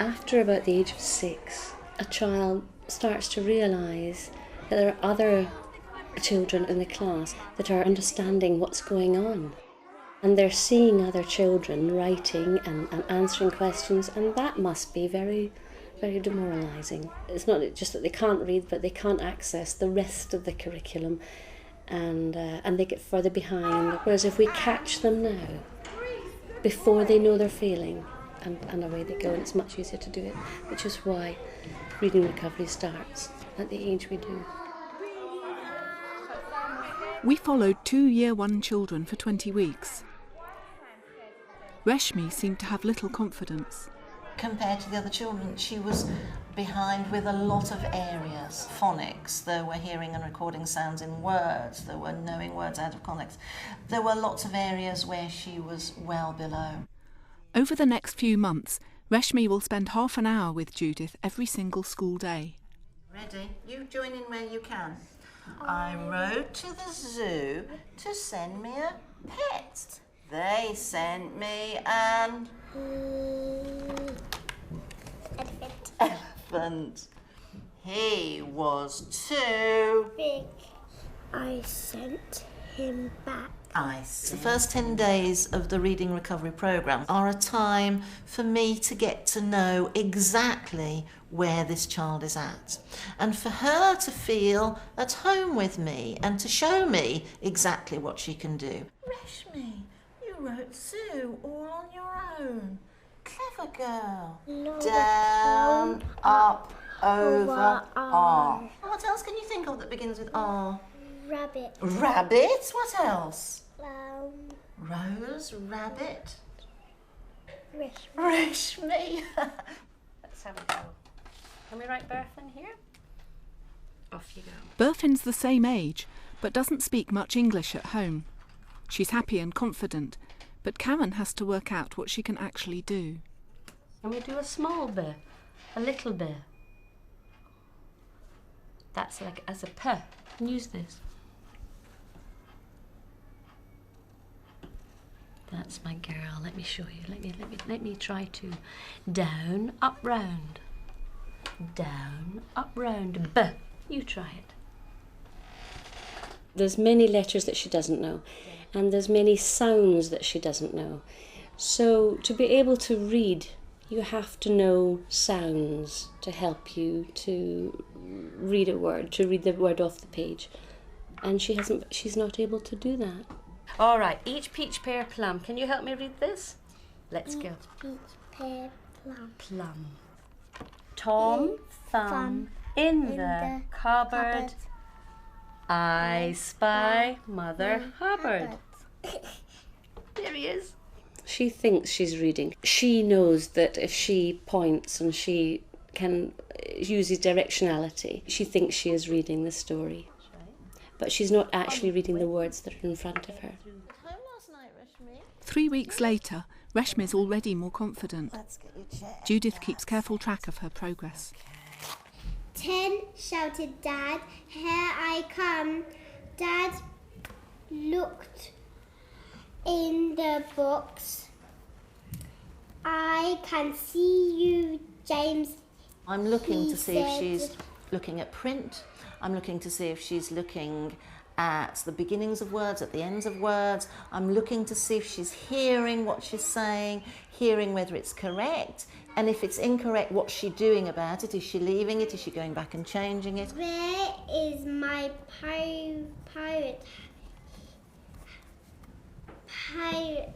After about the age of 6, a child starts to realise that there are other children in the class that are understanding what's going on. And they're seeing other children writing and answering questions, and that must be very, very demoralising. It's not just that they can't read, but they can't access the rest of the curriculum, and they get further behind. Whereas if we catch them now, before they know they're failing, and away they go, and it's much easier to do it, which is why reading recovery starts at the age we do. We followed 2 Year 1 children for 20 weeks. Reshmi seemed to have little confidence. Compared to the other children, she was behind with a lot of areas. Phonics, there were hearing and recording sounds in words, there were knowing words out of context. There were lots of areas where she was well below. Over the next few months, Reshmi will spend half an hour with Judith every single school day. Ready? You join in where you can. I rode to the zoo to send me a pet. They sent me an elephant. He was too big. I sent him back. The first 10 days of the Reading Recovery Programme are a time for me to get to know exactly where this child is at, and for her to feel at home with me and to show me exactly what she can do. Reshmi, you wrote zoo all on your own. Clever girl. Down, up, over, R. What else can you think of that begins with R? Rabbit. Rabbit? What else? Rose. Rabbit. Reshmi. Let's have a go. Can we write Berfin here? Off you go. Berfin's the same age, but doesn't speak much English at home. She's happy and confident, but Karen has to work out what she can actually do. Can we do a small bit? A little bit? That's like as a P. Use this. That's my girl. Let me show you. Let me try to. Down, up, round. Down, up, round. B. You try it. There's many letters that she doesn't know, and there's many sounds that she doesn't know. So to be able to read, you have to know sounds to help you to read a word, to read the word off the page. And she's not able to do that. All right, each peach, pear, plum. Can you help me read this? Let's go. Peach, pear, plum. Plum. Tom, thumb, in the cupboard. I spy Mother Hubbard. There he is. She thinks she's reading. She knows that if she points and she can uses directionality, she thinks she is reading the story. But she's not actually reading the words that are in front of her. 3 weeks later, Reshmi's already more confident. Judith keeps careful track of her progress. 10, shouted Dad. Here I come. Dad looked in the books. I can see you, James. I'm looking to see if she's looking at print. I'm looking to see if she's looking at the beginnings of words, at the ends of words. I'm looking to see if she's hearing what she's saying, hearing whether it's correct, and if it's incorrect, what's she doing about it? Is she leaving it? Is she going back and changing it? Where is my pirate hat?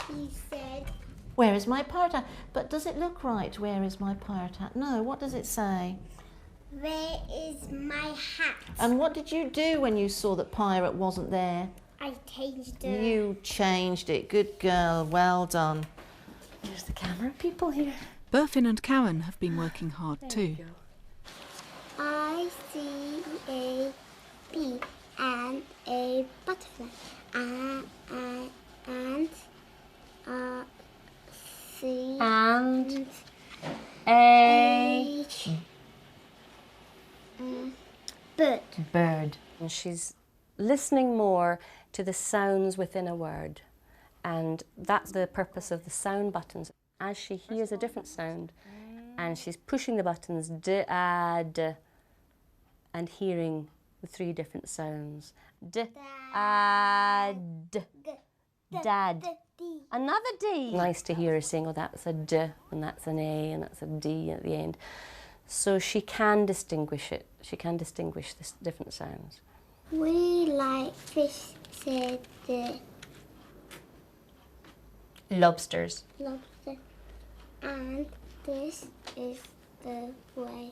He said. Where is my pirate hat? But does it look right? Where is my pirate hat? No, what does it say? Where is my hat? And what did you do when you saw that pirate wasn't there? I changed it. You changed it. Good girl. Well done. There's the camera people here. Berfin and Karen have been working hard too. I see a bee and a butterfly and C And a bird. And she's listening more to the sounds within a word, and that's the purpose of the sound buttons. as she hears a different sound, and she's pushing the buttons, d, a, d, and hearing the 3 different sounds. D, a, d, dad. Another D. Nice to hear her saying, oh, that's a D, and that's an A, and that's a D at the end. So she can distinguish it. She can distinguish the different sounds. We like fish, said the Lobsters. lobster. And this is the way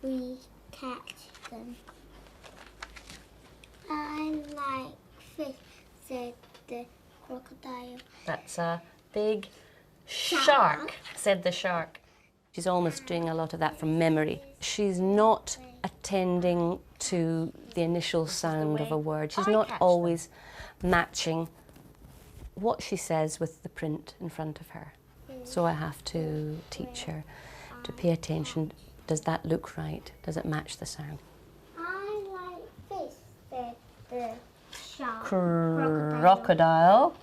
we catch them. I like fish, said the crocodile. That's a big shark, said the shark. She's almost doing a lot of that from memory. She's not attending to the initial sound of a word. She's not always matching what she says with the print in front of her. So I have to teach her to pay attention. Does that look right? Does it match the sound? I like fish, said the shark. Crocodile.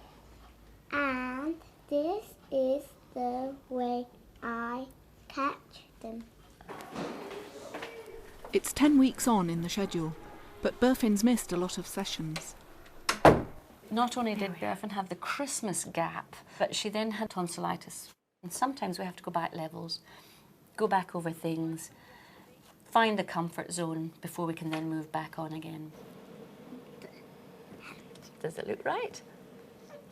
And this is the way I catch them. It's 10 weeks on in the schedule, but Burfin's missed a lot of sessions. Not only did Burfin have the Christmas gap, but she then had tonsillitis. And sometimes we have to go back levels, go back over things, find the comfort zone before we can then move back on again. Does it look right?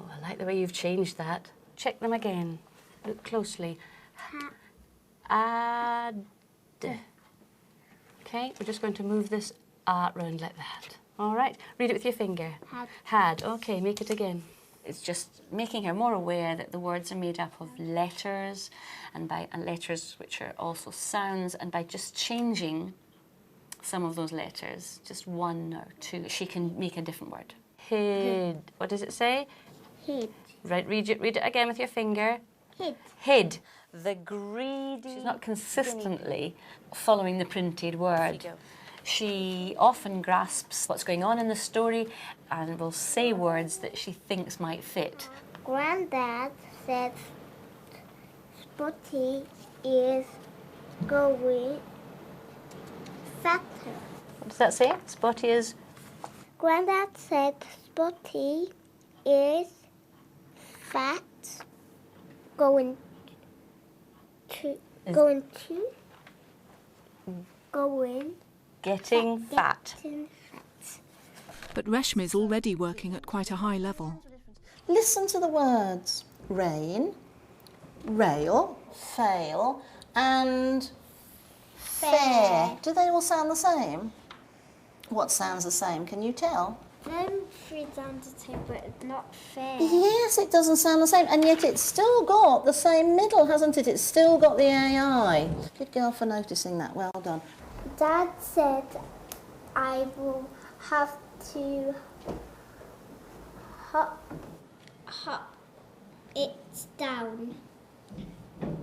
Oh, I like the way you've changed that. Check them again. Look closely. Ad. Okay, we're just going to move this round like that. All right, read it with your finger. Had. Okay, make it again. It's just making her more aware that the words are made up of letters, and letters which are also sounds, and by just changing some of those letters, just 1 or 2, she can make a different word. Hid. What does it say? Hid. Right, read it again with your finger. Hid. Hid. The greedy. She's not consistently following the printed word. She often grasps what's going on in the story and will say words that she thinks might fit. Granddad said Spotty is going fatter. What does that say? Spotty is... Granddad said Spotty is fat, going Getting fat. But Reshmi's already working at quite a high level. Listen to the words. Rain, rail, fail, and fair. Do they all sound the same? What sounds the same? Can you tell? Them 3 sound the same, but it's not fair. Yes, it doesn't sound the same, and yet it's still got the same middle, hasn't it? It's still got the AI. Good girl for noticing that. Well done. Dad said I will have to hop it down.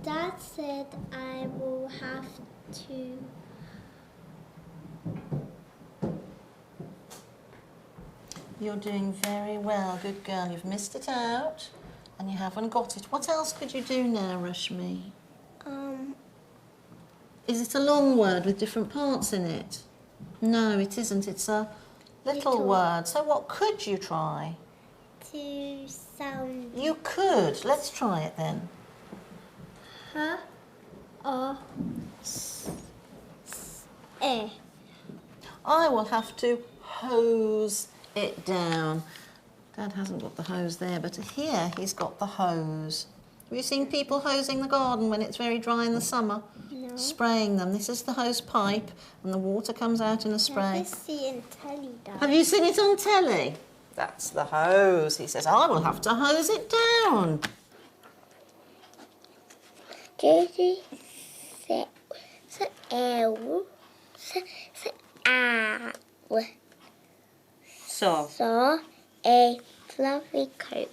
Dad said I will have to You're doing very well. Good girl. You've missed it out, and you haven't got it. What else could you do now, Rashmi? Is it a long word with different parts in it? No, it isn't. It's a little word. So what could you try? to sound You could. Let's try it then. I will have to hose it down. Dad hasn't got the hose there, but here he's got the hose. Have you seen people hosing the garden when it's very dry in the summer? No. Spraying them. This is the hose pipe, and the water comes out in a spray. Never see in telly, Dad. Have you seen it on telly? That's the hose. He says, I will have to hose it down. Daisy said, owl, saw a fluffy coat.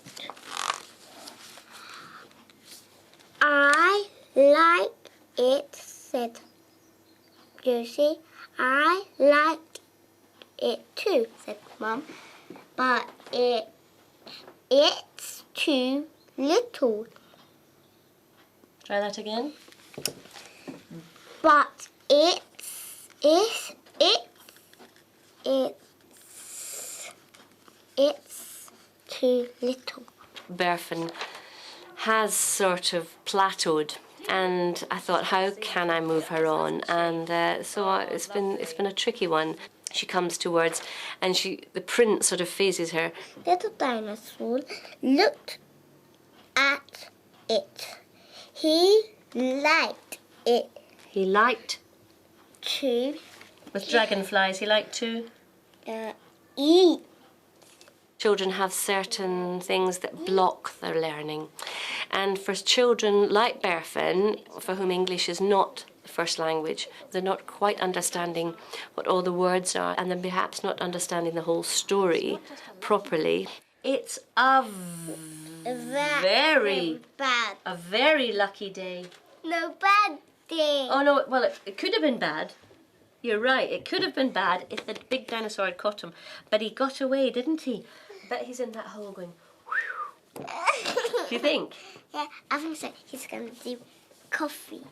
I like it, said Josie. I like it too, said Mum. But it's too little. Try that again. But it's too little. Berfin has sort of plateaued, and I thought, how can I move her on? And so it's been a tricky one. She comes to words, and the print sort of phases her. Little dinosaur looked at it. He liked it He liked, to with dragonflies, he liked to. eat. Children have certain things that block their learning. And for children like Berfin, for whom English is not the first language, they're not quite understanding what all the words are, and then perhaps not understanding the whole story properly. It's a very bad. a very lucky day. No bad day. Oh no, well, it could have been bad. You're right, it could have been bad if the big dinosaur had caught him. But he got away, didn't he? I bet he's in that hole going, whew. Do you think? Yeah, I think so. He's going to do coffee.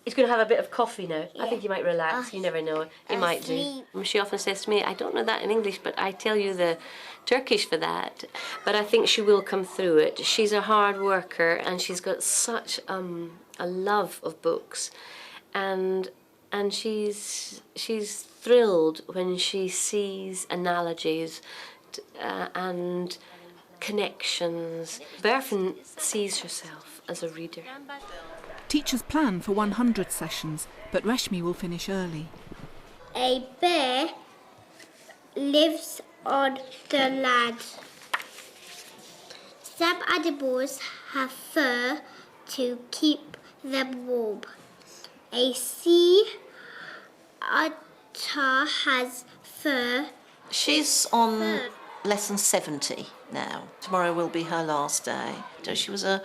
He's going to have a bit of coffee now. Yeah. I think he might relax. You never know. He might do. She often says to me, I don't know that in English, but I tell you the Turkish for that. But I think she will come through it. She's a hard worker, and she's got such a love of books. And she's thrilled when she sees analogies and connections. Berfin sees herself as a reader. Teachers plan for 100 sessions, but Reshmi will finish early. A bear lives on the land. Some animals have fur to keep them warm. A sea otter has fur. She's on lesson 70 now. Tomorrow will be her last day. She was a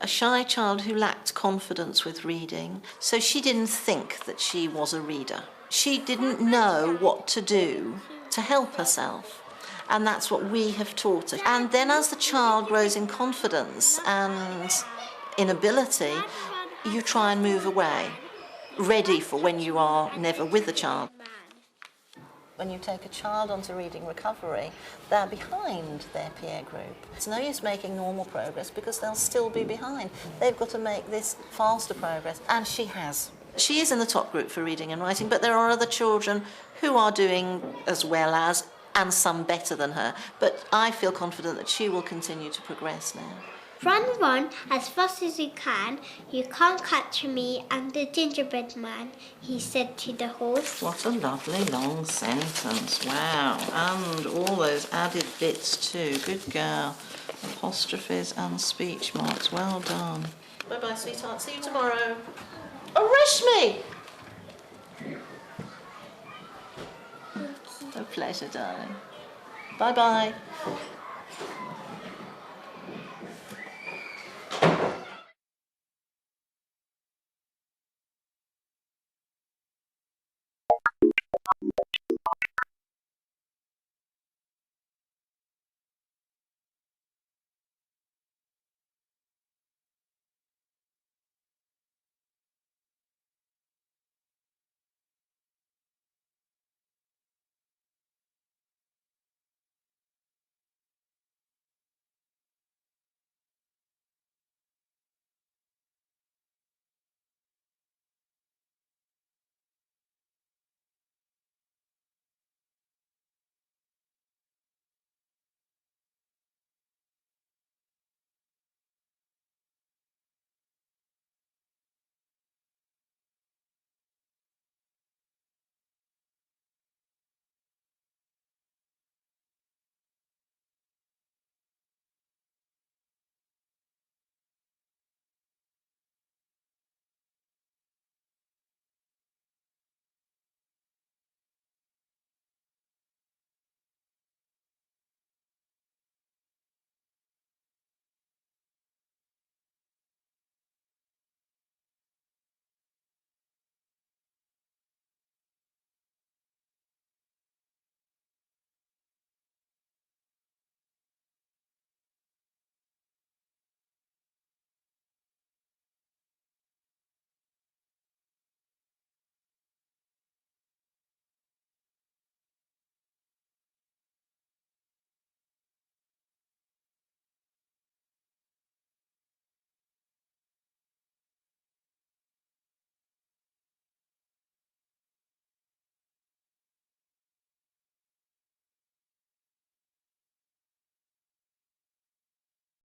shy child who lacked confidence with reading, so she didn't think that she was a reader. She didn't know what to do to help herself, and that's what we have taught her. And then as the child grows in confidence and in ability, you try and move away, ready for when you are never with the child. When you take a child onto reading recovery, they're behind their peer group. It's no use making normal progress because they'll still be behind. They've got to make this faster progress, and she has. She is in the top group for reading and writing, but there are other children who are doing as well as, and some better than her. But I feel confident that she will continue to progress now. Run as fast as you can. You can't catch me. I'm the gingerbread man, he said to the horse. What a lovely long sentence. Wow. And all those added bits too. Good girl. Apostrophes and speech marks. Well done. Bye-bye, sweetheart. See you tomorrow. Oh, Reshmi! A pleasure, darling. Bye-bye.